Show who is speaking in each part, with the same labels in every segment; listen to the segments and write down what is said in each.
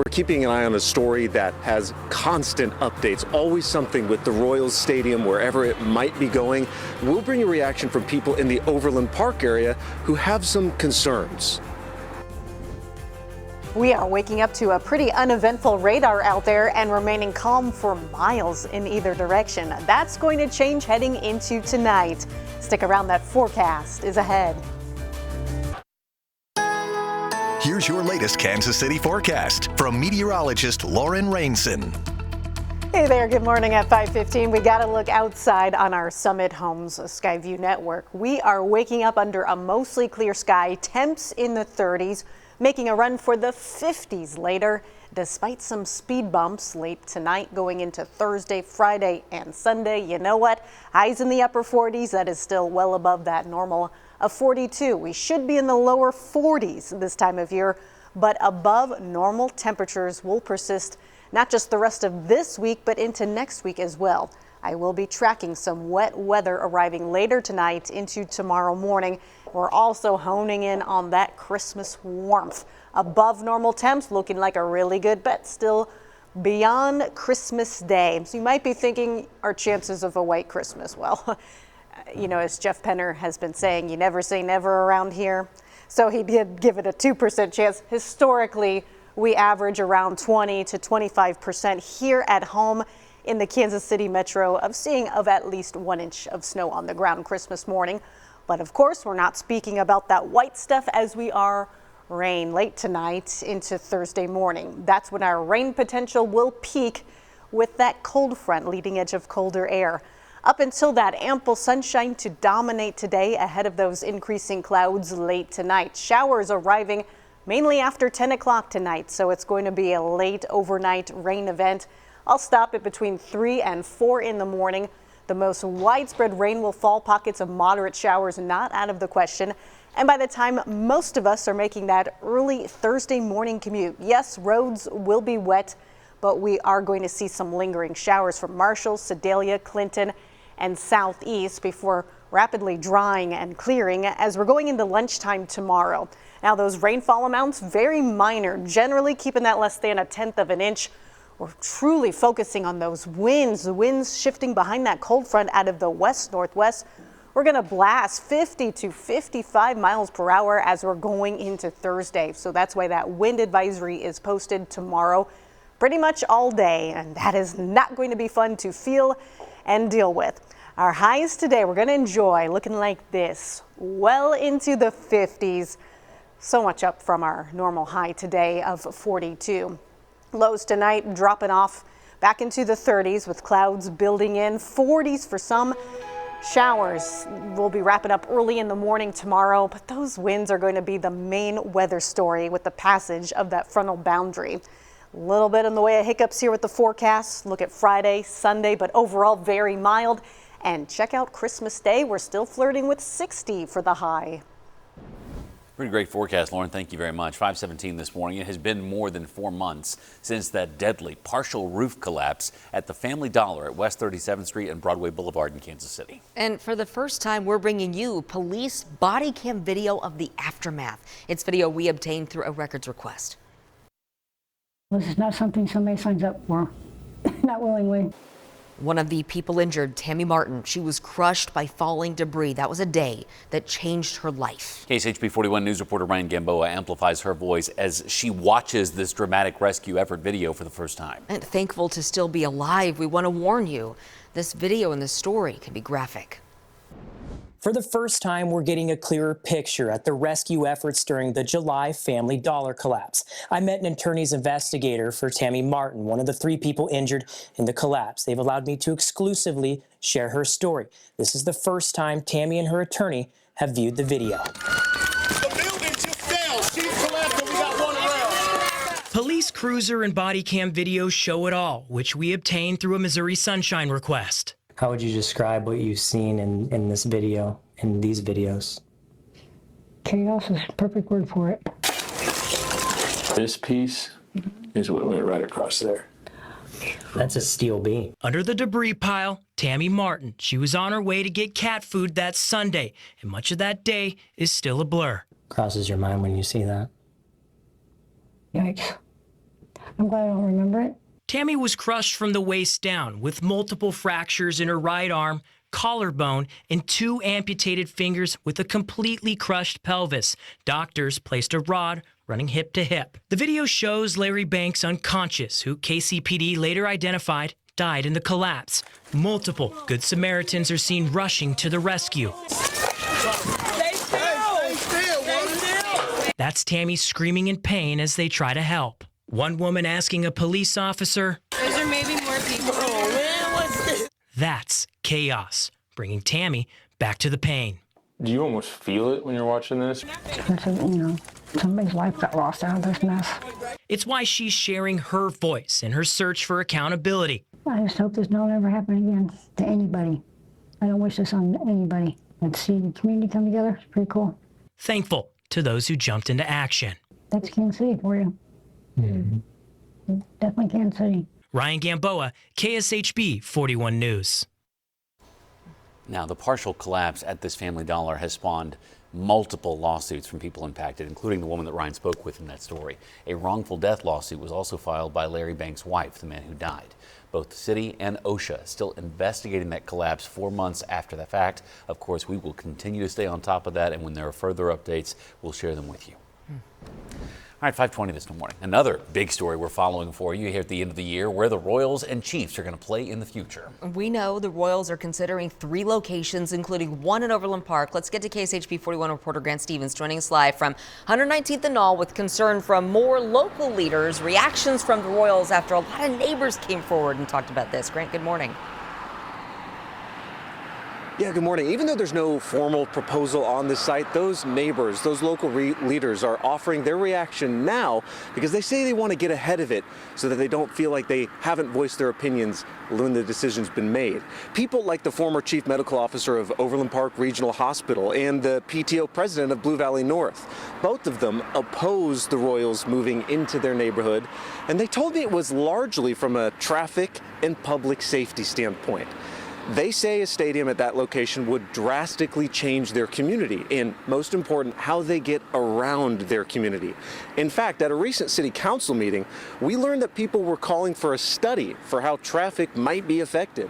Speaker 1: We're keeping an eye on a story that has constant updates, always something with the Royals Stadium, wherever it might be going. We'll bring a reaction from people in the Overland Park area who have some concerns.
Speaker 2: We are waking up to a pretty uneventful radar out there and remaining calm for miles in either direction. That's going to change heading into tonight. Stick around, that forecast is ahead.
Speaker 3: Here's your latest Kansas City forecast from meteorologist Lauren Rainson.
Speaker 2: Hey there, good morning at 5:15. We got to look outside on our Summit Homes Skyview network. We are waking up under a mostly clear sky, temps in the 30s, making a run for the 50s later, despite some speed bumps late tonight going into Thursday, Friday, and Sunday. You know what? Highs in the upper 40s. That is still well above that normal of 42. We should be in the lower 40s this time of year, but above normal temperatures will persist not just the rest of this week, but into next week as well. I will be tracking some wet weather arriving later tonight into tomorrow morning. We're also honing in on that Christmas warmth. Above normal temps, looking like a really good bet still beyond Christmas Day. So you might be thinking, our chances of a white Christmas? Well, you know, as Jeff Penner has been saying, you never say never around here. So he did give it a 2% chance. Historically, we average around 20 to 25% here at home in the Kansas City metro of seeing of at least 1 inch of snow on the ground Christmas morning. But of course, we're not speaking about that white stuff as we are rain late tonight into Thursday morning. That's when our rain potential will peak with that cold front leading edge of colder air. Up until that, ample sunshine to dominate today ahead of those increasing clouds late tonight. Showers arriving mainly after 10 o'clock tonight, so it's going to be a late overnight rain event. I'll stop it between 3 and 4 in the morning. The most widespread rain will fall, pockets of moderate showers not out of the question. And by the time most of us are making that early Thursday morning commute, yes, roads will be wet, but we are going to see some lingering showers from Marshall, Sedalia, Clinton, and southeast before rapidly drying and clearing as we're going into lunchtime tomorrow. Now, those rainfall amounts, very minor, generally keeping that less than 1/10 of an inch. We're truly focusing on those winds, the winds shifting behind that cold front out of the west-northwest. We're going to blast 50 to 55 miles per hour as we're going into Thursday. So that's why that wind advisory is posted tomorrow pretty much all day. And that is not going to be fun to feel and deal with. Our highs today, we're going to enjoy looking like this, well into the 50s. So much up from our normal high today of 42. Lows tonight dropping off back into the 30s with clouds building in, 40s for some. Showers will be wrapping up early in the morning tomorrow, but those winds are going to be the main weather story with the passage of that frontal boundary. A little bit in the way of hiccups here with the forecast. Look at Friday, Sunday, but overall very mild. And check out Christmas Day. We're still flirting with 60 for the high.
Speaker 4: Pretty great forecast, Lauren. Thank you very much. 5:17 this morning. It has been more than 4 months since that deadly partial roof collapse at the Family Dollar at West 37th Street and Broadway Boulevard in Kansas City.
Speaker 5: And for the first time, we're bringing you police body cam video of the aftermath. It's video we obtained through a records request.
Speaker 6: This is not something somebody signs up for, not willingly.
Speaker 5: One of the people injured, Tammy Martin, she was crushed by falling debris. That was a day that changed her life.
Speaker 4: KSHP 41 News reporter Ryan Gamboa amplifies her voice as she watches this dramatic rescue effort video for the first time.
Speaker 5: And thankful to still be alive, we want to warn you, this video and this story can be graphic.
Speaker 7: For the first time, we're getting a clearer picture at the rescue efforts during the July Family Dollar collapse. I met an attorney's investigator for Tammy Martin, one of the 3 people injured in the collapse. They've allowed me to exclusively share her story. This is the first time Tammy and her attorney have viewed the video.
Speaker 8: The building just fell. She's collapsed and we got one around.
Speaker 9: Police cruiser and body cam videos show it all, which we obtained through a Missouri Sunshine request.
Speaker 7: How would you describe what you've seen in this video, in these videos?
Speaker 6: Chaos is a perfect word for it.
Speaker 8: This piece is what went right across there.
Speaker 7: That's a steel beam.
Speaker 9: Under the debris pile, Tammy Martin. She was on her way to get cat food that Sunday, and much of that day is still a blur.
Speaker 7: Crosses your mind when you see that?
Speaker 6: Yikes. I'm glad I don't remember it.
Speaker 9: Tammy was crushed from the waist down with multiple fractures in her right arm, collarbone, and 2 amputated fingers with a completely crushed pelvis. Doctors placed a rod running hip to hip. The video shows Larry Banks unconscious, who KCPD later identified died in the collapse. Multiple Good Samaritans are seen rushing to the rescue. That's Tammy screaming in pain as they try to help. One woman asking a police officer,
Speaker 10: "Is there maybe more people?"
Speaker 8: Oh man, what's this?
Speaker 9: That's chaos, bringing Tammy back to the pain.
Speaker 11: Do you almost feel it when you're watching this?
Speaker 6: Somebody's life got lost out of this mess.
Speaker 9: It's why she's sharing her voice in her search for accountability.
Speaker 6: I just hope this don't ever happen again to anybody. I don't wish this on anybody. And see the community come together, it's pretty cool.
Speaker 9: Thankful to those who jumped into action.
Speaker 6: That's Kansas City for you. Definitely Kansas City.
Speaker 9: Ryan Gamboa, KSHB 41 News.
Speaker 4: Now, the partial collapse at this Family Dollar has spawned multiple lawsuits from people impacted, including the woman that Ryan spoke with in that story. A wrongful death lawsuit was also filed by Larry Banks' wife, the man who died. Both the city and OSHA still investigating that collapse 4 months after the fact. Of course, we will continue to stay on top of that, and when there are further updates, we'll share them with you. All right, 5:20 this morning. Another big story we're following for you here at the end of the year, where the Royals and Chiefs are going to play in the future.
Speaker 5: We know the Royals are considering 3 locations, including one in Overland Park. Let's get to KSHB 41 reporter Grant Stevens joining us live from 119th and Knoll with concern from more local leaders, reactions from the Royals after a lot of neighbors came forward and talked about this. Grant, good morning.
Speaker 1: Yeah, good morning. Even though there's no formal proposal on this site, those neighbors, those local leaders are offering their reaction now because they say they want to get ahead of it so that they don't feel like they haven't voiced their opinions when the decision's been made. People like the former chief medical officer of Overland Park Regional Hospital and the PTO president of Blue Valley North. Both of them oppose the Royals moving into their neighborhood, and they told me it was largely from a traffic and public safety standpoint. They say a stadium at that location would drastically change their community and, most important, how they get around their community. In fact, at a recent city council meeting, we learned that people were calling for a study for how traffic might be affected.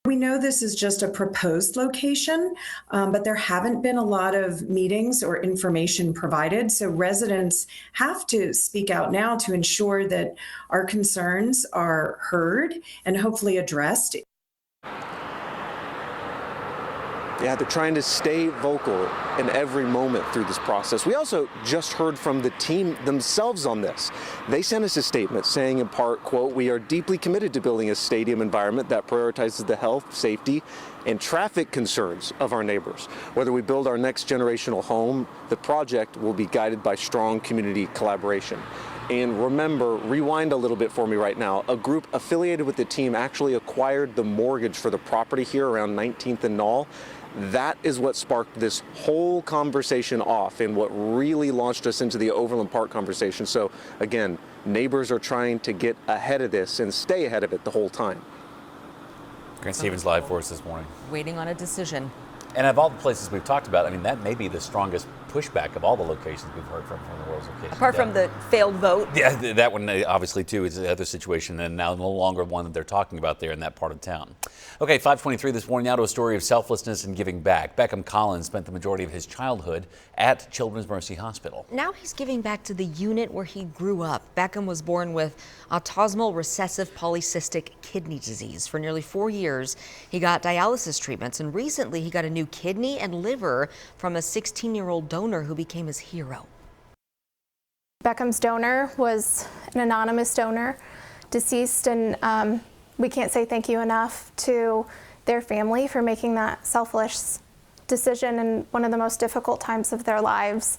Speaker 12: We know this is just a proposed location, but there haven't been a lot of meetings or information provided. So residents have to speak out now to ensure that our concerns are heard and hopefully addressed.
Speaker 1: Yeah, they're trying to stay vocal in every moment through this process. We also just heard from the team themselves on this. They sent us a statement saying in part, quote, "We are deeply committed to building a stadium environment that prioritizes the health, safety, and traffic concerns of our neighbors. Whether we build our next generational home, the project will be guided by strong community collaboration." And remember, rewind a little bit for me right now. A group affiliated with the team actually acquired the mortgage for the property here around 19th and Knoll. That is what sparked this whole conversation off and what really launched us into the Overland Park conversation. So again, neighbors are trying to get ahead of this and stay ahead of it the whole time.
Speaker 4: Grant Stevens live for us this morning.
Speaker 5: Waiting on a decision.
Speaker 4: And of all the places we've talked about, I mean, that may be the strongest pushback of all the locations we've heard from the Royals location.
Speaker 5: Apart from the failed vote.
Speaker 4: Yeah, that one obviously too is the other situation, and now no longer one that they're talking about there in that part of town. Okay, 5:23 this morning, now to a story of selflessness and giving back. Beckham Collins spent the majority of his childhood at Children's Mercy Hospital.
Speaker 5: Now he's giving back to the unit where he grew up. Beckham was born with autosomal recessive polycystic kidney disease. For nearly 4 years, he got dialysis treatments, and recently he got a new kidney and liver from a 16-year-old donor who became his hero.
Speaker 13: Beckham's donor was an anonymous donor, deceased, and we can't say thank you enough to their family for making that selfless decision in one of the most difficult times of their lives.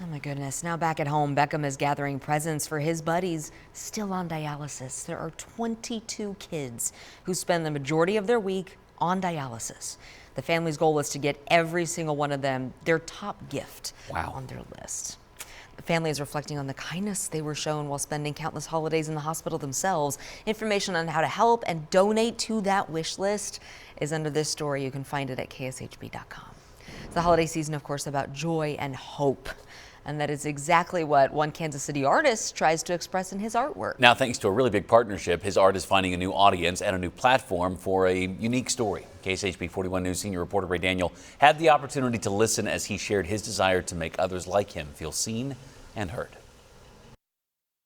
Speaker 5: Oh my goodness. Now back at home, Beckham is gathering presents for his buddies still on dialysis. There are 22 kids who spend the majority of their week on dialysis. The family's goal is to get every single one of them their top gift on their list. The family is reflecting on the kindness they were shown while spending countless holidays in the hospital themselves. Information on how to help and donate to that wish list is under this story. You can find it at kshb.com. It's the holiday season, of course, about joy and hope. And that is exactly what one Kansas City artist tries to express in his artwork.
Speaker 4: Now, thanks to a really big partnership, his art is finding a new audience and a new platform for a unique story. KSHB 41 News senior reporter Ray Daniel had the opportunity to listen as he shared his desire to make others like him feel seen and heard.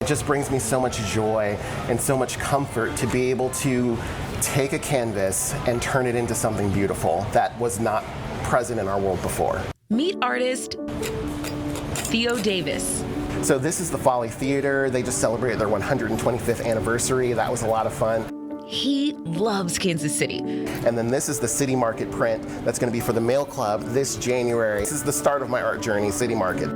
Speaker 10: It just brings me so much joy and so much comfort to be able to take a canvas and turn it into something beautiful that was not present in our world before.
Speaker 14: Meet artist Theo Davis.
Speaker 10: So this is the Folly Theater. They just celebrated their 125th anniversary. That was a lot of fun.
Speaker 14: He loves Kansas City.
Speaker 10: And then this is the City Market print that's going to be for the Mail Club this January. This is the start of my art journey, City Market.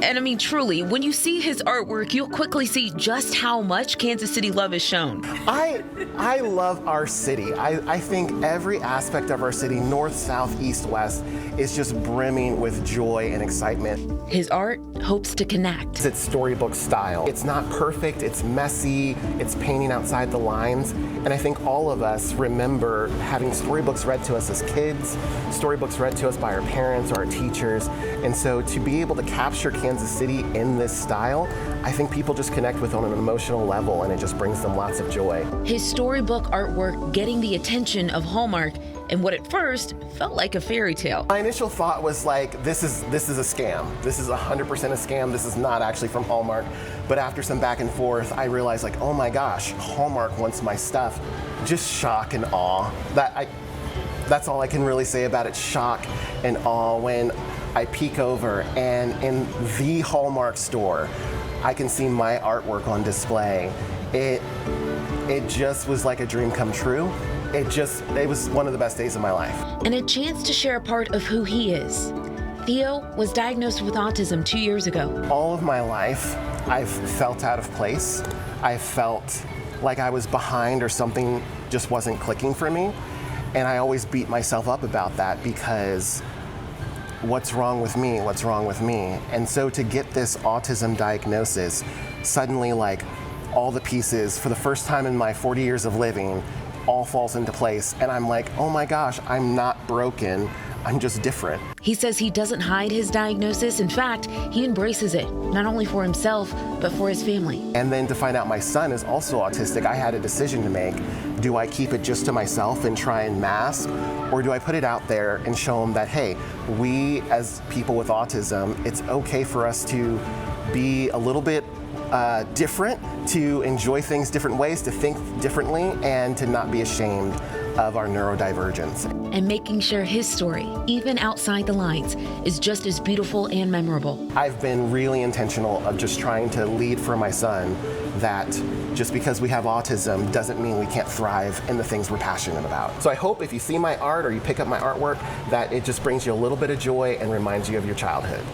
Speaker 14: And I mean, truly, when you see his artwork, you'll quickly see just how much Kansas City love is shown.
Speaker 10: I love our city. I think every aspect of our city, north, south, east, west, is just brimming with joy and excitement.
Speaker 14: His art hopes to connect.
Speaker 10: It's storybook style. It's not perfect, it's messy, it's painting outside the lines. And I think all of us remember having storybooks read to us as kids, storybooks read to us by our parents or our teachers. And so to be able to capture Kansas City in this style, I think people just connect with on an emotional level, and it just brings them lots of joy.
Speaker 14: His storybook artwork getting the attention of Hallmark in what at first felt like a fairy tale.
Speaker 10: My initial thought was like, this is a scam. This is 100% a scam. This is not actually from Hallmark. But after some back and forth, I realized like, oh my gosh, Hallmark wants my stuff. Just shock and awe. That's all I can really say about it, shock and awe when I peek over and in the Hallmark store, I can see my artwork on display. It just was like a dream come true. It was one of the best days of my life.
Speaker 14: And a chance to share a part of who he is. Theo was diagnosed with autism 2 years ago.
Speaker 10: All of my life, I've felt out of place. I felt like I was behind or something just wasn't clicking for me. And I always beat myself up about that because what's wrong with me? What's wrong with me? And so to get this autism diagnosis, suddenly like all the pieces, for the first time in my 40 years of living, all falls into place. And I'm like, oh my gosh, I'm not broken. I'm just different.
Speaker 14: He says he doesn't hide his diagnosis. In fact, he embraces it, not only for himself, but for his family.
Speaker 10: And then to find out my son is also autistic, I had a decision to make. Do I keep it just to myself and try and mask? Or do I put it out there and show him that, hey, we as people with autism, it's okay for us to be a little bit different, to enjoy things different ways, to think differently, and to not be ashamed of our neurodivergence.
Speaker 14: And making sure his story, even outside the lines, is just as beautiful and memorable.
Speaker 10: I've been really intentional of just trying to lead for my son that just because we have autism doesn't mean we can't thrive in the things we're passionate about. So I hope if you see my art or you pick up my artwork, that it just brings you a little bit of joy and reminds you of your childhood.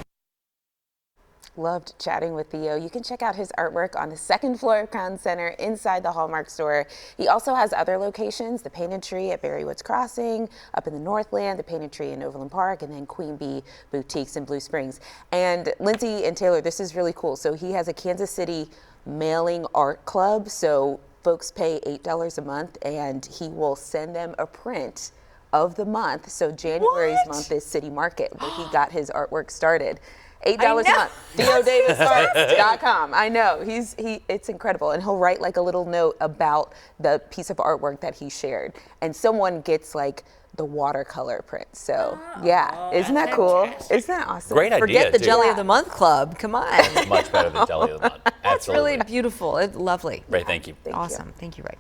Speaker 15: Loved chatting with Theo. You can check out his artwork on the second floor of Crown Center inside the Hallmark store. He also has other locations, the Painted Tree at Berrywoods Crossing, up in the Northland, the Painted Tree in Overland Park, and then Queen Bee Boutiques in Blue Springs. And Lindsay and Taylor, this is really cool. So he has a Kansas City mailing art club. So folks pay $8 a month and he will send them a print of the month. So January's month is City Market, where he got his artwork started. $8 a month. TheoDavisArts.com. I know. It's incredible. And he'll write like a little note about the piece of artwork that he shared. And someone gets like the watercolor print. So yeah, isn't that cool? Isn't that awesome?
Speaker 4: Great idea.
Speaker 5: Forget the Jelly of the Month Club. Come on.
Speaker 4: It's much better than Jelly of the Month.
Speaker 5: That's really beautiful. It's lovely.
Speaker 4: Ray, thank you.
Speaker 5: Awesome. Thank you, Ray.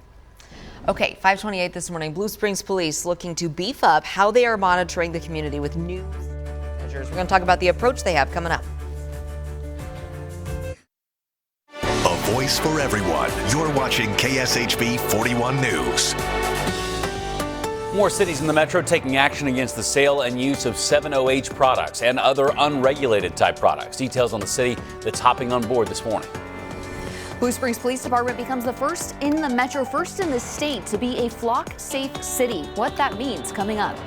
Speaker 5: Okay, 5:28 this morning. Blue Springs Police looking to beef up how they are monitoring the community with new measures. We're going to talk about the approach they have coming up.
Speaker 3: A voice for everyone. You're watching KSHB 41 News.
Speaker 4: More cities in the metro taking action against the sale and use of 7-OH products and other unregulated type products. Details on the city that's hopping on board this morning.
Speaker 16: Blue Springs Police Department becomes the first in the metro, first in the state to be a flock-safe city. What that means coming up.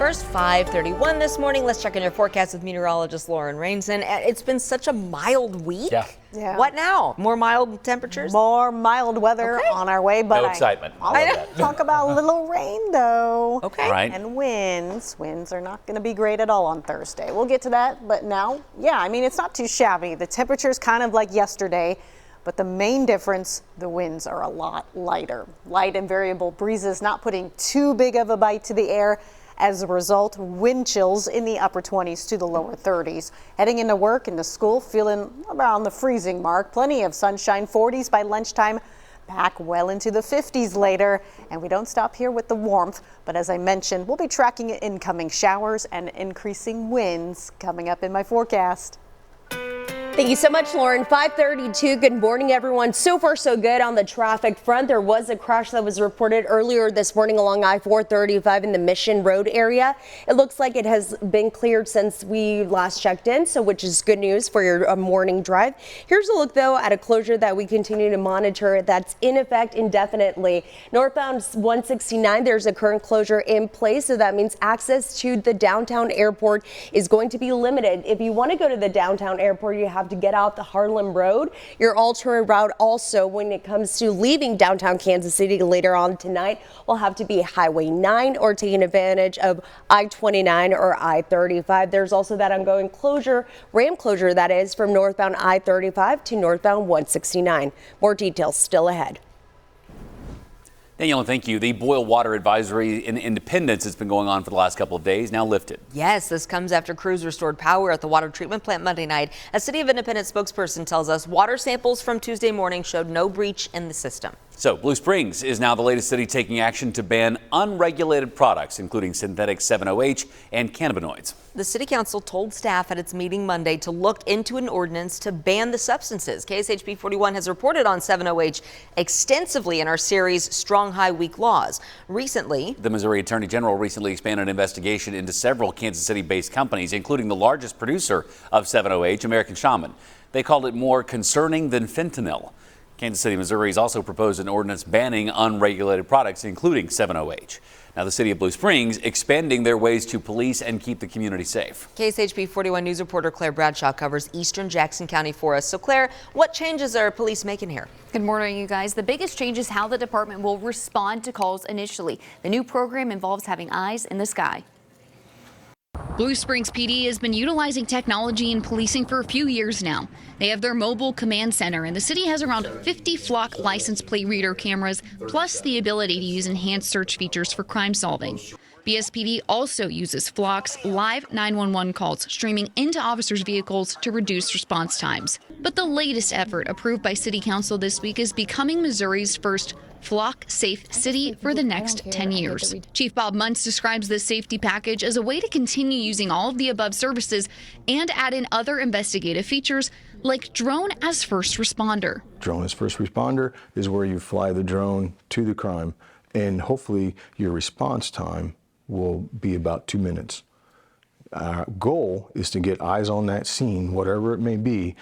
Speaker 5: 21st, 5:31 this morning. Let's check in your forecast with meteorologist Lauren Rainson. It's been such a mild week.
Speaker 2: Yeah.
Speaker 5: What now? More mild temperatures?
Speaker 2: More mild weather on our way, but
Speaker 4: No excitement.
Speaker 2: I love that. Talk about a little rain, though.
Speaker 5: Okay.
Speaker 4: All right.
Speaker 2: And winds. Winds are not going to be great at all on Thursday. We'll get to that, but now, yeah, I mean, it's not too shabby. The temperature's kind of like yesterday, but the main difference, the winds are a lot lighter. Light and variable breezes not putting too big of a bite to the air. As a result, wind chills in the upper 20s to the lower 30s. Heading into work, into school, feeling around the freezing mark. Plenty of sunshine, 40s by lunchtime, back well into the 50s later. And we don't stop here with the warmth, but as I mentioned, we'll be tracking incoming showers and increasing winds coming up in my forecast.
Speaker 17: Thank you so much, Lauren. 5:32. Good morning, everyone. So far, so good on the traffic front. There was a crash that was reported earlier this morning along I-435 in the Mission Road area. It looks like it has been cleared since we last checked in, so which is good news for your morning drive. Here's a look, though, at a closure that we continue to monitor that's in effect indefinitely. Northbound 169, there's a current closure in place, so that means access to the downtown airport is going to be limited. If you want to go to the downtown airport, you have to get out the Harlem Road. Your alternate route also when it comes to leaving downtown Kansas City later on tonight will have to be Highway 9 or taking advantage of I-29 or I-35. There's also that ongoing closure, ramp closure that is from northbound I-35 to northbound 169. More details still ahead.
Speaker 4: Danielle, thank you. The boil water advisory in Independence has been going on for the last couple of days, now lifted.
Speaker 5: Yes, this comes after crews restored power at the water treatment plant Monday night. A City of Independence spokesperson tells us water samples from Tuesday morning showed no breach in the system.
Speaker 4: So Blue Springs is now the latest city taking action to ban unregulated products, including synthetic 7-OH and cannabinoids.
Speaker 5: The city council told staff at its meeting Monday to look into an ordinance to ban the substances. KSHP 41 has reported on 7-OH extensively in our series Strong High Weak Laws. Recently,
Speaker 4: the Missouri Attorney General recently expanded an investigation into several Kansas City-based companies, including the largest producer of 7-OH, American Shaman. They called it more concerning than fentanyl. Kansas City, Missouri has also proposed an ordinance banning unregulated products, including 7-OH. Now, the city of Blue Springs expanding their ways to police and keep the community safe.
Speaker 5: KSHP 41 News reporter Claire Bradshaw covers eastern Jackson County for us. So, Claire, what changes are police making here?
Speaker 16: Good morning, you guys. The biggest change is how the department will respond to calls initially. The new program involves having eyes in the sky.
Speaker 18: Blue Springs PD has been utilizing technology in policing for a few years now. They have their mobile command center, and the city has around 50 flock license plate reader cameras, plus the ability to use enhanced search features for crime solving. BSPD also uses Flock's live 911 calls streaming into officers' vehicles to reduce response times. But the latest effort approved by City Council this week is becoming Missouri's first Flock Safe City for the next 10 years. Chief Bob Muntz describes this safety package as a way to continue using all of the above services and add in other investigative features like drone as first responder.
Speaker 19: Drone as first responder is where you fly the drone to the crime, and hopefully your response time will be about 2 minutes. Our goal is to get eyes on that scene, whatever it may be,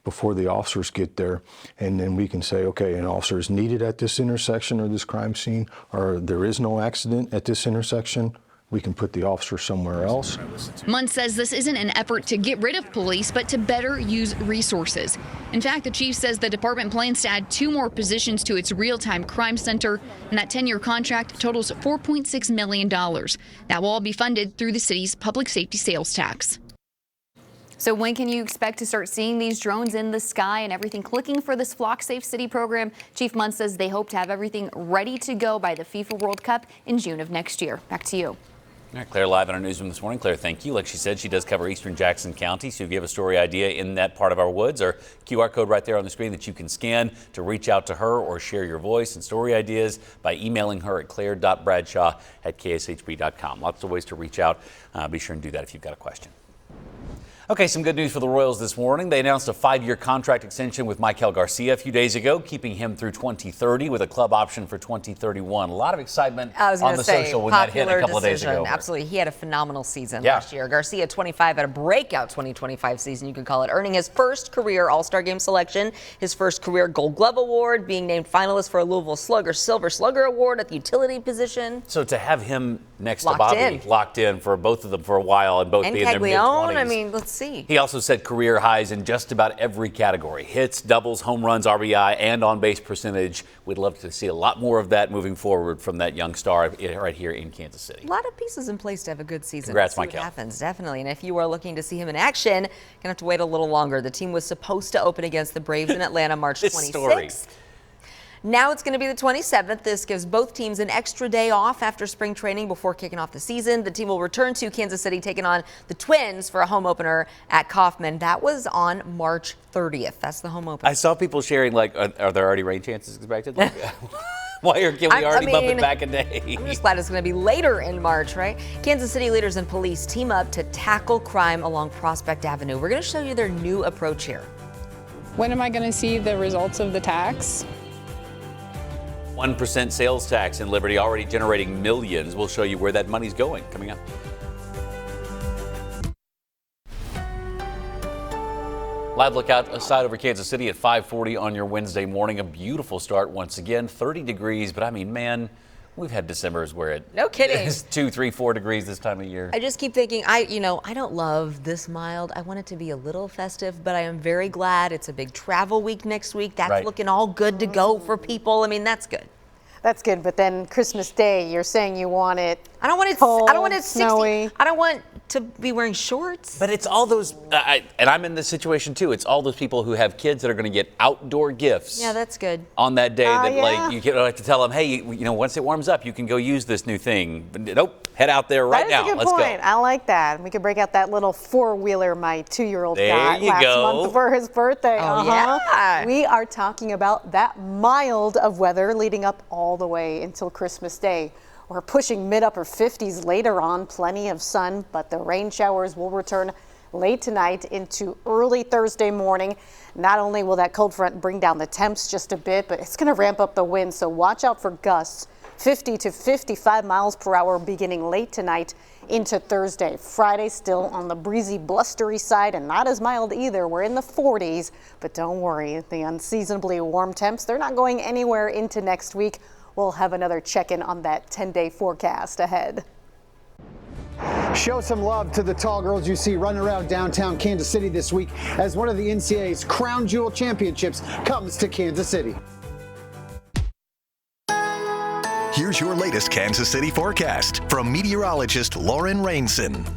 Speaker 19: before the officers get there, and then we can say, okay, an officer is needed at this intersection or this crime scene, or there is no accident at this intersection. We can put the officer somewhere else.
Speaker 18: Munn says this isn't an effort to get rid of police, but to better use resources. In fact, the chief says the department plans to add 2 more positions to its real-time crime center, and that 10-year contract totals $4.6 million. That will all be funded through the city's public safety sales tax.
Speaker 16: So when can you expect to start seeing these drones in the sky and everything clicking for this Flock Safe City program? Chief Munn says they hope to have everything ready to go by the FIFA World Cup in June of next year. Back to you.
Speaker 4: All right, Claire, live in our newsroom this morning. Claire, thank you. Like she said, she does cover eastern Jackson County. So if you have a story idea in that part of our woods, or QR code right there on the screen that you can scan to reach out to her or share your voice and story ideas by emailing her at claire.bradshaw@kshb.com. Lots of ways to reach out. Be sure and do that if you've got a question. Okay, some good news for the Royals this morning. They announced a 5-year contract extension with Michael Garcia a few days ago, keeping him through 2030 with a club option for 2031. A lot of excitement on the social when that hit a couple of days ago.
Speaker 5: Absolutely. He had a phenomenal season last year. Garcia, 25, had a breakout 2025 season, you could call it, earning his first career All-Star Game selection, his first career Gold Glove Award, being named finalist for a Louisville Slugger Silver Slugger Award at the utility position.
Speaker 4: So to have him next to Bobby, locked in for both of them for a while and both being in their mid-20s.
Speaker 5: I mean, let's see.
Speaker 4: He also set career highs in just about every category: hits, doubles, home runs, RBI, and on-base percentage. We'd love to see a lot more of that moving forward from that young star right here in Kansas City.
Speaker 5: A lot of pieces in place to have a good season.
Speaker 4: Congrats,
Speaker 5: Michael.
Speaker 4: Michael.
Speaker 5: Happens, definitely. And if you are looking to see him in action, you're going to have to wait a little longer. The team was supposed to open against the Braves in Atlanta March 26th. Now it's going to be the 27th. This gives both teams an extra day off after spring training before kicking off the season. The team will return to Kansas City, taking on the Twins for a home opener at Kauffman. That was on March 30th. That's the home opener.
Speaker 4: I saw people sharing, like, are there already rain chances expected? Like, why can we already bump it back a day?
Speaker 5: I'm just glad it's going to be later in March, right? Kansas City leaders and police team up to tackle crime along Prospect Avenue. We're going to show you their new approach here.
Speaker 20: When am I going to see the results of the tax?
Speaker 4: 1% sales tax in Liberty, already generating millions. We'll show you where that money's going coming up. Live look outside over Kansas City at 5:40 on your Wednesday morning. A beautiful start once again, 30 degrees. But I mean, man, we've had Decembers where it is 2, 3, 4 degrees this time of year.
Speaker 5: I just keep thinking, I don't love this mild. I want it to be a little festive, but I am very glad it's a big travel week next week. That's looking all good to go for people. I mean, that's good.
Speaker 2: That's good, but then Christmas Day, you're saying you want it.
Speaker 5: I don't want it
Speaker 2: cold,
Speaker 5: I don't want it 60.
Speaker 2: Snowy.
Speaker 5: I don't want to be wearing shorts.
Speaker 4: But it's all those, and I'm in this situation too. It's all those people who have kids that are going to get outdoor gifts.
Speaker 5: Yeah, that's good.
Speaker 4: On that day, like you have to tell them, hey, once it warms up, you can go use this new thing. But nope, head out there right now.
Speaker 2: That's a good point. I like that. We could break out that little 4-wheeler my 2-year-old got last month for his birthday.
Speaker 5: Yeah.
Speaker 2: We are talking about that mild of weather leading up all the way until Christmas Day. We're pushing mid-upper 50s later on, plenty of sun, but the rain showers will return late tonight into early Thursday morning. Not only will that cold front bring down the temps just a bit, but it's going to ramp up the wind, so watch out for gusts 50 to 55 miles per hour beginning late tonight into Thursday. Friday still on the breezy, blustery side and not as mild either. We're in the 40s, but don't worry, the unseasonably warm temps, they're not going anywhere into next week. We'll have another check-in on that 10-day forecast ahead.
Speaker 21: Show some love to the tall girls you see running around downtown Kansas City this week as one of the NCAA's crown jewel championships comes to Kansas City.
Speaker 3: Here's your latest Kansas City forecast from meteorologist Lauren Rainson.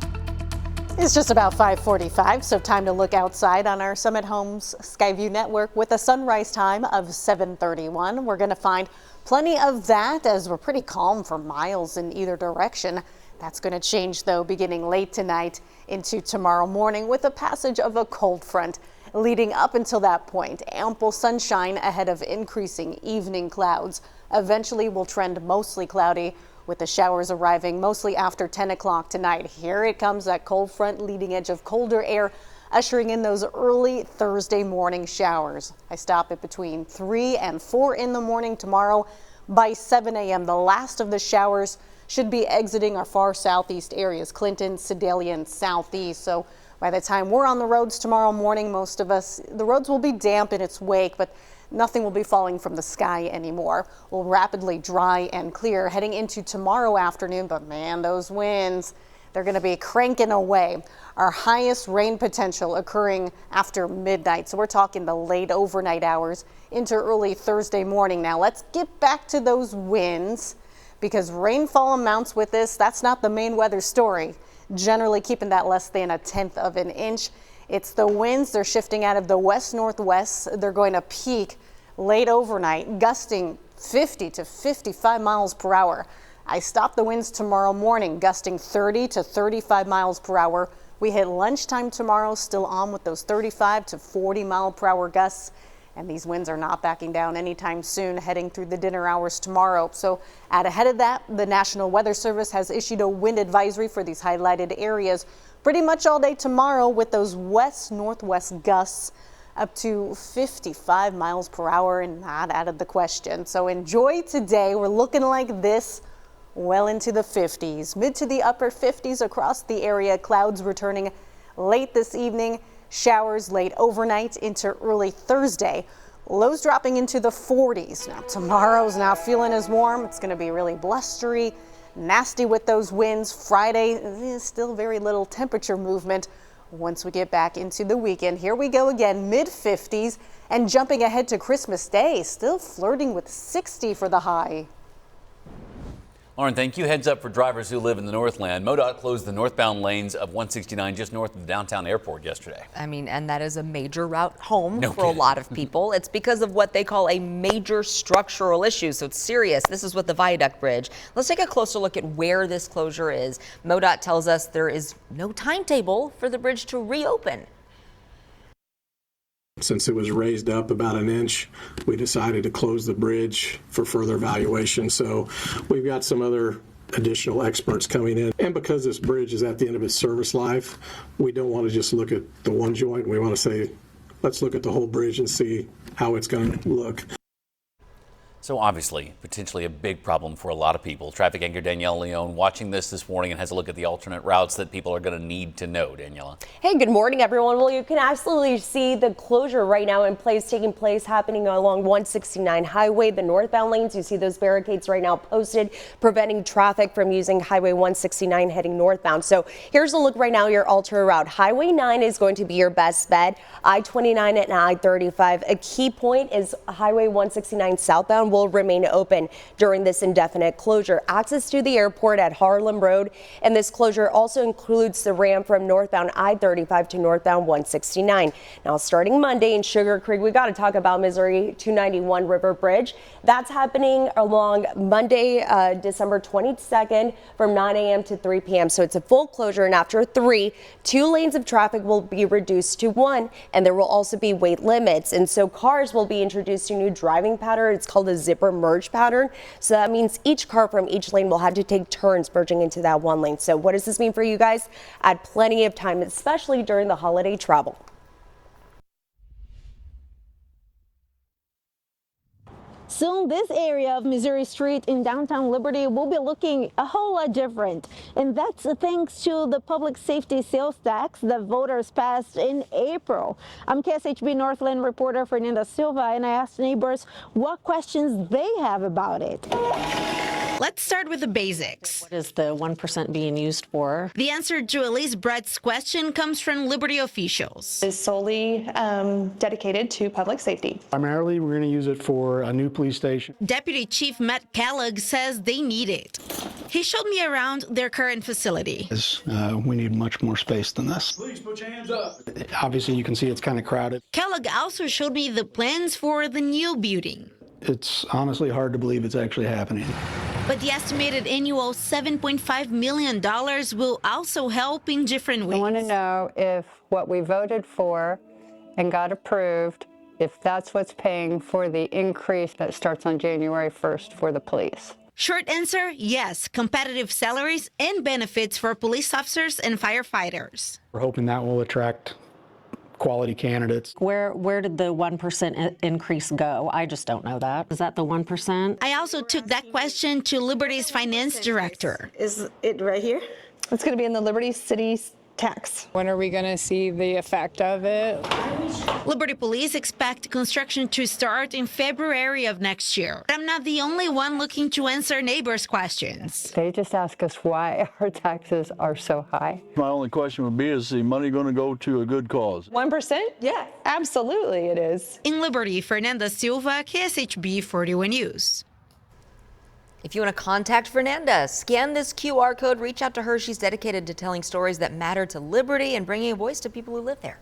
Speaker 2: It's just about 5:45, so time to look outside on our Summit Homes Skyview network with a sunrise time of 7:31. We're going to find plenty of that as we're pretty calm for miles in either direction. That's going to change, though, beginning late tonight into tomorrow morning with the passage of a cold front leading up until that point. Ample sunshine ahead of increasing evening clouds. Eventually, we'll trend mostly cloudy with the showers arriving mostly after 10 o'clock tonight. Here it comes, that cold front leading edge of colder air, ushering in those early Thursday morning showers. I stop at between 3 and 4 in the morning tomorrow. By 7 a.m., the last of the showers should be exiting our far southeast areas, Clinton, Sedalia, and southeast. So by the time we're on the roads tomorrow morning, most of us, the roads will be damp in its wake, but nothing will be falling from the sky anymore. We'll rapidly dry and clear heading into tomorrow afternoon, but man, those winds, they're going to be cranking away. Our highest rain potential occurring after midnight, so we're talking the late overnight hours into early Thursday morning. Now let's get back to those winds because rainfall amounts with this, that's not the main weather story. Generally keeping that less than 1/10 of an inch. It's the winds, they're shifting out of the west-northwest. They're going to peak late overnight, gusting 50 to 55 miles per hour. I stop the winds tomorrow morning, gusting 30 to 35 miles per hour. We hit lunchtime tomorrow, still on with those 35 to 40 mile per hour gusts. And these winds are not backing down anytime soon, heading through the dinner hours tomorrow. So ahead of that, the National Weather Service has issued a wind advisory for these highlighted areas pretty much all day tomorrow, with those west-northwest gusts up to 55 miles per hour and not out of the question. So enjoy today. We're looking like this well into the 50s, mid to the upper 50s across the area. Clouds returning late this evening, showers late overnight into early Thursday. Lows dropping into the 40s. Now tomorrow's not feeling as warm. It's going to be really blustery, nasty with those winds. Friday is still very little temperature movement. Once we get back into the weekend, here we go again, mid 50s, and jumping ahead to Christmas Day, still flirting with 60 for the high.
Speaker 4: Lauren, thank you. Heads up for drivers who live in the Northland. MoDOT closed the northbound lanes of 169 just north of the downtown airport yesterday.
Speaker 5: I mean, and that is a major route home
Speaker 4: No
Speaker 5: for
Speaker 4: kidding.
Speaker 5: a lot of people. It's because of what they call a major structural issue, so it's serious. This is with the Viaduct Bridge. Let's take a closer look at where this closure is. MoDOT tells us there is no timetable for the bridge to reopen.
Speaker 7: Since it was raised up about an inch, we decided to close the bridge for further evaluation. So we've got some other additional experts coming in. And because this bridge is at the end of its service life, we don't want to just look at the one joint. We want to say, let's look at the whole bridge and see how it's going to look.
Speaker 4: So obviously, potentially a big problem for a lot of people. Traffic anchor Danielle Leone watching this morning and has a look at the alternate routes that people are going to need to know. Daniela.
Speaker 17: Hey, good morning, everyone. Well, you can absolutely see the closure right now taking place happening along 169 highway, the northbound lanes. You see those barricades right now posted, preventing traffic from using Highway 169 heading northbound. So here's a look right now, your alternate route. Highway 9 is going to be your best bet. I-29 and I-35. A key point is Highway 169 southbound will remain open during this indefinite closure. Access to the airport at Harlem Road, and this closure also includes the ramp from northbound I-35 to northbound 169. Now, starting Monday in Sugar Creek, we got to talk about Missouri 291 River Bridge. That's happening along Monday, December 22nd from 9 a.m. to 3 p.m. So it's a full closure, and after 3, 2 lanes of traffic will be reduced to 1, and there will also be weight limits. And so cars will be introduced to a new driving pattern. It's called a zipper merge pattern. So that means each car from each lane will have to take turns merging into that one lane. So what does this mean for you guys? Add plenty of time, especially during the holiday travel.
Speaker 22: Soon, this area of Missouri Street in downtown Liberty will be looking a whole lot different. And that's thanks to the public safety sales tax that voters passed in April. I'm KSHB Northland reporter Fernanda Silva, and I asked neighbors what questions they have about it.
Speaker 23: Let's start with the basics.
Speaker 24: What is the 1% being used for?
Speaker 23: The answer to Elise Brett's question comes from Liberty officials.
Speaker 25: It's solely dedicated to public safety.
Speaker 26: Primarily, we're going to use it for a new police station.
Speaker 23: Deputy Chief Matt Kellogg says they need it. He showed me around their current facility.
Speaker 26: We need much more space than this.
Speaker 8: Please put your hands up.
Speaker 26: Obviously, you can see it's kind of crowded.
Speaker 23: Kellogg also showed me the plans for the new building.
Speaker 26: It's honestly hard to believe it's actually happening.
Speaker 23: But the estimated annual $7.5 million will also help in different ways.
Speaker 27: I want to know if what we voted for and got approved, if that's what's paying for the increase that starts on January 1st for the police.
Speaker 23: Short answer, yes. Competitive salaries and benefits for police officers and firefighters.
Speaker 26: We're hoping that will attract quality candidates.
Speaker 24: Where did the 1% increase go? I just don't know that. Is that the 1%?
Speaker 23: I also took that question to Liberty's finance director.
Speaker 25: Is it right here? It's going to be in the Liberty City tax.
Speaker 20: When are we going to see the effect of it?
Speaker 23: Liberty Police expect construction to start in February of next year. I'm not the only one looking to answer neighbors' questions.
Speaker 27: They just ask us why our taxes are so high.
Speaker 28: My only question would be, is the money going to go to a good cause?
Speaker 25: 1%? Yeah, absolutely it is.
Speaker 23: In Liberty, Fernanda Silva, KSHB 41 News.
Speaker 5: If you want to contact Fernanda, scan this QR code, reach out to her. She's dedicated to telling stories that matter to Liberty and bringing a voice to people who live there.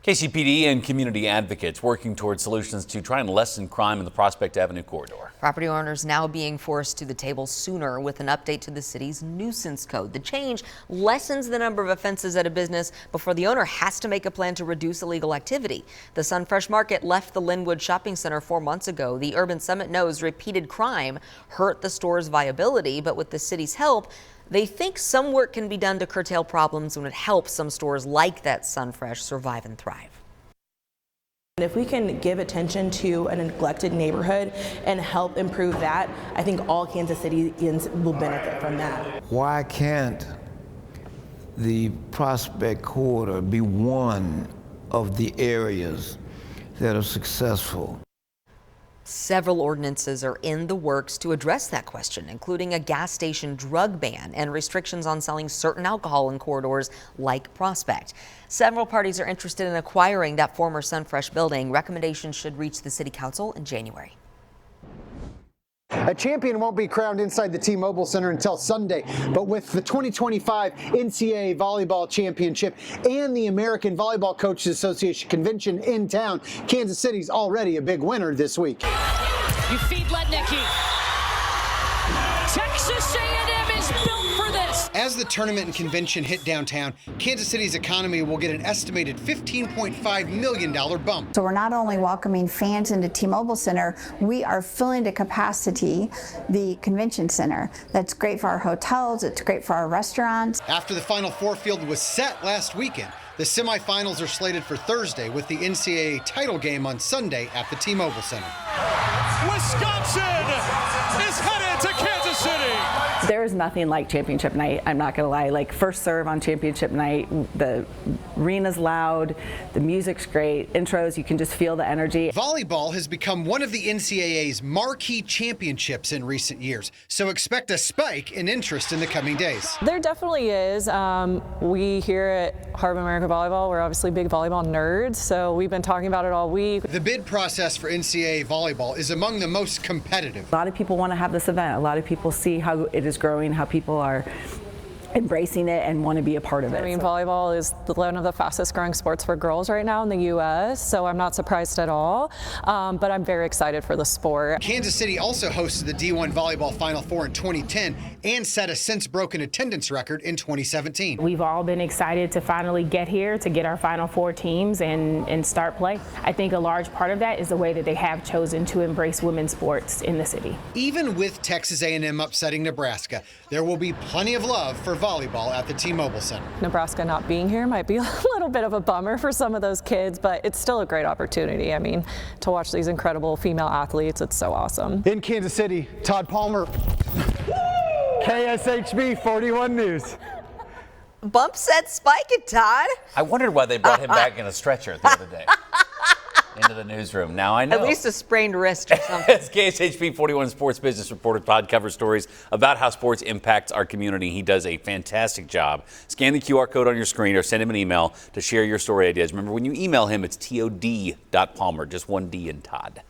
Speaker 4: KCPD and community advocates working towards solutions to try and lessen crime in the Prospect Avenue corridor.
Speaker 5: Property owners now being forced to the table sooner with an update to the city's nuisance code. The change lessens the number of offenses at a business before the owner has to make a plan to reduce illegal activity. The Sunfresh Market left the Linwood Shopping Center 4 months ago. The Urban Summit knows repeated crime hurt the store's viability, but with the city's help, they think some work can be done to curtail problems when it helps some stores like that Sunfresh survive and thrive.
Speaker 1: If we can give attention to a neglected neighborhood and help improve that, I think all Kansas Cityans will benefit from that.
Speaker 6: Why can't the Prospect Corridor be one of the areas that are successful?
Speaker 5: Several ordinances are in the works to address that question, including a gas station drug ban and restrictions on selling certain alcohol in corridors like Prospect. Several parties are interested in acquiring that former Sunfresh building. Recommendations should reach the City Council in January.
Speaker 21: A champion won't be crowned inside the T-Mobile Center until Sunday, but with the 2025 NCAA Volleyball Championship and the American Volleyball Coaches Association convention in town, Kansas City's already a big winner this week.
Speaker 9: You feed Lednicki. Texas A&M is built for this.
Speaker 21: As the tournament and convention hit downtown, Kansas City's economy will get an estimated $15.5 million bump.
Speaker 10: So we're not only welcoming fans into T-Mobile Center, we are filling to capacity the convention center. That's great for our hotels, it's great for our restaurants.
Speaker 21: After the Final Four field was set last weekend, the semifinals are slated for Thursday with the NCAA title game on Sunday at the T-Mobile Center.
Speaker 8: Wisconsin is headed to Kansas City.
Speaker 11: There is nothing like championship night. I'm not going to lie. Like first serve on championship night, the arena's loud, the music's great, intros, you can just feel the energy.
Speaker 21: Volleyball has become one of the NCAA's marquee championships in recent years, so expect a spike in interest in the coming days.
Speaker 20: There definitely is. We here at Heart of America Volleyball, we're obviously big volleyball nerds, so we've been talking about it all week.
Speaker 21: The bid process for NCAA volleyball is among the most competitive.
Speaker 11: A lot of people want to have this event. A lot of people see how it is growing, how people are embracing it and want to be a part of it.
Speaker 20: I mean, volleyball is one of the fastest growing sports for girls right now in the U.S., so I'm not surprised at all, but I'm very excited for the sport.
Speaker 21: Kansas City also hosted the D1 Volleyball Final Four in 2010 and set a since-broken attendance record in 2017.
Speaker 12: We've all been excited to finally get here, to get our Final Four teams and start play. I think a large part of that is the way that they have chosen to embrace women's sports in the city.
Speaker 21: Even with Texas A&M upsetting Nebraska, there will be plenty of love for volleyball at the T-Mobile Center.
Speaker 20: Nebraska not being here might be a little bit of a bummer for some of those kids, but it's still a great opportunity. I mean, to watch these incredible female athletes, it's so awesome.
Speaker 21: In Kansas City, Todd Palmer, KSHB 41 News.
Speaker 5: Bump set spike it, Todd.
Speaker 4: I wondered why they brought him back in a stretcher the other day into the newsroom. Now I know.
Speaker 5: At least a sprained wrist or something.
Speaker 4: As KSHB 41 sports business reporter, Todd covers stories about how sports impacts our community. He does a fantastic job. Scan the QR code on your screen or send him an email to share your story ideas. Remember, when you email him, it's TOD.Palmer, just one D in Todd.